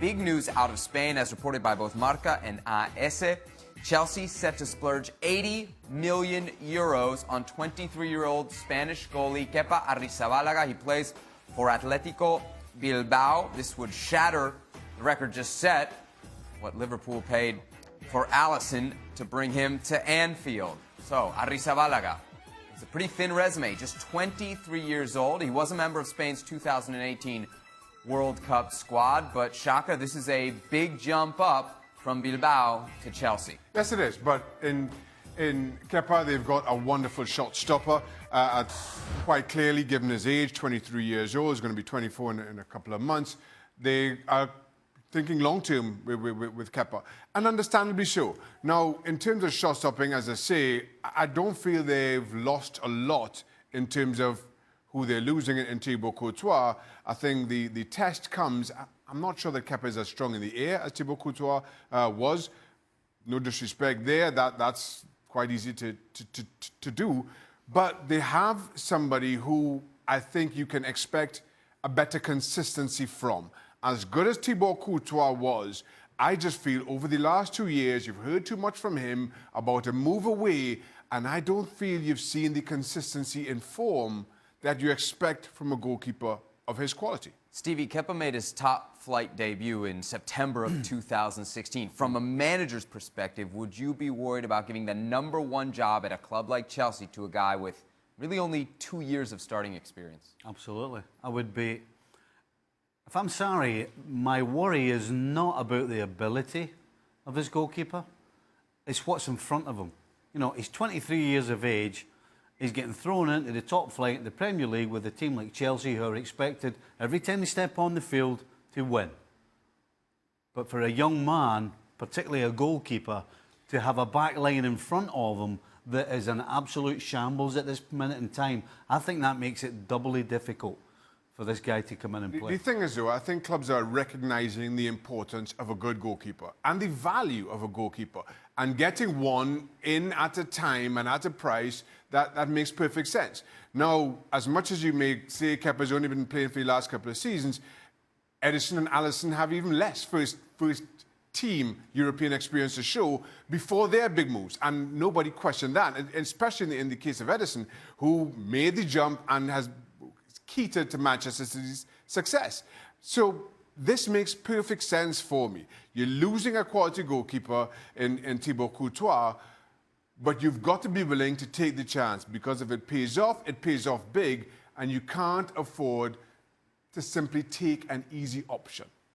big news out of Spain, as reported by both Marca and AS. Chelsea set to splurge 80 million euros on 23-year-old Spanish goalie Kepa Arrizabalaga. He plays for Atletico Bilbao. This would shatter the record just set, what Liverpool paid for Alisson to bring him to Anfield. So, Arrizabalaga, it's a pretty thin resume, just 23 years old. He was a member of Spain's 2018 World Cup squad, but Shaka, this is a big jump up from Bilbao to Chelsea. Yes, it is, but in Kepa, they've got a wonderful shot stopper. Quite clearly, given his age, 23 years old, he's going to be 24 in a couple of months. They are thinking long-term with Kepa, and understandably so. Now, in terms of shot stopping, as I say, I don't feel they've lost a lot in terms of who they're losing in Thibaut Courtois. I think the test comes. I'm not sure that Kepa is as strong in the air as Thibaut Courtois was. No disrespect there. That's quite easy to do. But they have somebody who I think you can expect a better consistency from. As good as Thibaut Courtois was, I just feel over the last 2 years, you've heard too much from him about a move away, and I don't feel you've seen the consistency in form that you expect from a goalkeeper of his quality. Stevie, Kepa made his top-flight debut in September of 2016. From a manager's perspective, would you be worried about giving the #1 job at a club like Chelsea to a guy with really only 2 years of starting experience? Absolutely. I would be. If I'm sorry, my worry is not about the ability of his goalkeeper. It's what's in front of him. You know, he's 23 years of age. He's getting thrown into the top flight of the Premier League with a team like Chelsea, who are expected every time they step on the field to win. But for a young man, particularly a goalkeeper, to have a back line in front of him that is an absolute shambles at this minute in time, I think that makes it doubly difficult for this guy to come in and play. The thing is, though, I think clubs are recognising the importance of a good goalkeeper and the value of a goalkeeper, and getting one in at a time and at a price that makes perfect sense. Now, as much as you may say Kepa's only been playing for the last couple of seasons, Ederson and Alisson have even less first team European experience to show before their big moves, and nobody questioned that, especially in the case of Ederson, who made the jump and has key to Manchester City's success. So this makes perfect sense for me. You're losing a quality goalkeeper in Thibaut Courtois, but you've got to be willing to take the chance, because if it pays off big, and you can't afford to simply take an easy option.